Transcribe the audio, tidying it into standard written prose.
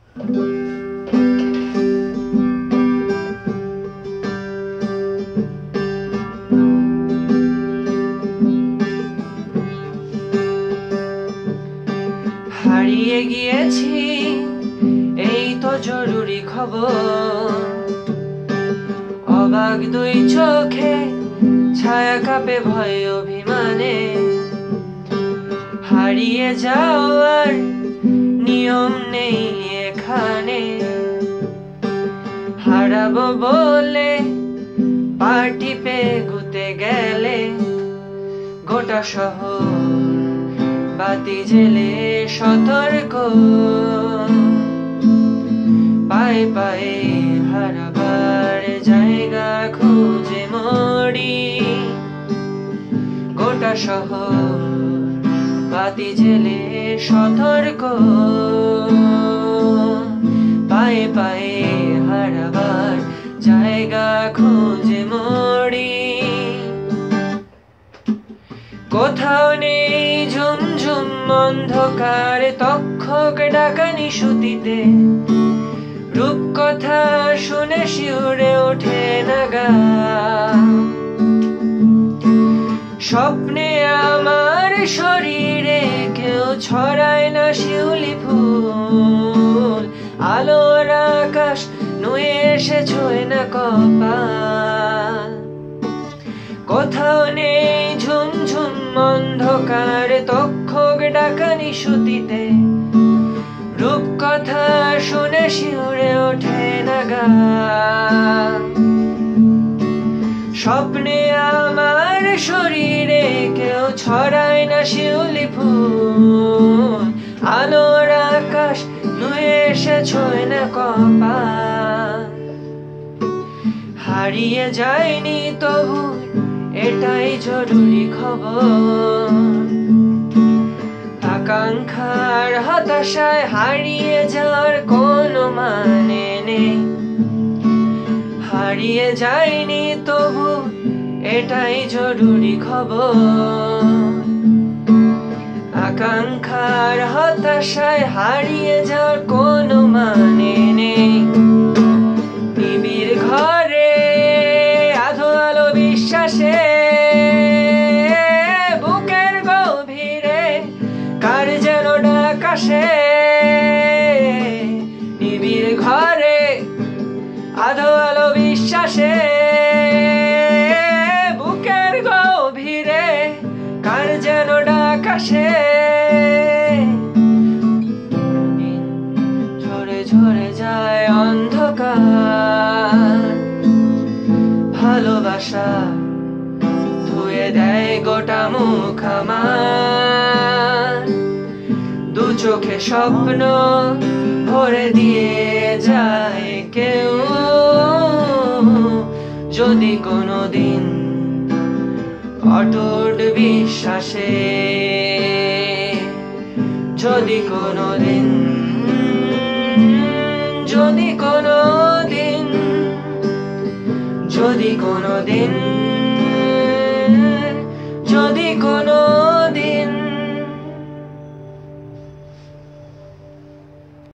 হারিয়ে গিয়েছি এই তো জরুরি খবর, অবাক দুই চোখে ছায়া কাঁপে ভয় অভিমানে। হারিয়ে যাওয়ার নিয়ম নেই এখানে, হারাবো বলে পার্টি পে গুতে গেলে গোটা শহর বাতি জেলে সতর্ক। পায়ে পায়ে হারাবার জায়গা খুঁজে মরি, গোটা শহর বাতি জেলে সতর্ক। পায়ে পায়ে হারাবার জায়গা খুঁজে মরি। কোথাও নেই ঝুমঝুম অন্ধকার তক্ষক ডাকানি সুতিতে, রূপকথা শুনে শিউরে ওঠে না গা। স্বপ্নে আমার শরীরে কেউ ছড়ায় না শিউলি ফুল, আলোর আকাশ নুয়ে এসে ছোঁয় না কপাল। কোথাও নেই ঝুমঝুম অন্ধকার তক্ষক ডাকানি সুতিতে, রূপকথা শুনে শিউরে ওঠে না গা। স্বপ্নে আমার শরীরে কেউ ছড়ায় না শিউলি ফুল, আলোর আকাশ নুয়ে এসে ছোঁয় না কপাল। হারিয়ে যায়নি তবু এটাই জরুরি খবর, আকাঙ্ক্ষার হতাশায় হারিয়ে যাওয়ার কোনো মানে নেই। হারিয়ে যায়নি তবু এটাই জরুরি খবর, আকাঙ্ক্ষার হতাশায় হারিয়ে যাওয়ার কোনো মানে নেই। নিবিড় ঘরে আধো আলো বিশ্বাসে, বুকের গভীরে কার যেন ডাক আসে। নিবিড় ঘরে আধো আলো বিশ্বাসে, বুকের গভীরে কার যেন ডাক আসে। ঝরে ঝরে যায় অন্ধকার, ভালোবাসা ধুয়ে দেয় গোটা মুখ আমার। দু চোখে স্বপ্ন ভরে দিয়ে যায় কেউ, যদি কোনোদিন অটুট বিশ্বাসে, যদি কোনোদিন, যদি কোনোদিন, যদি কোনোদিন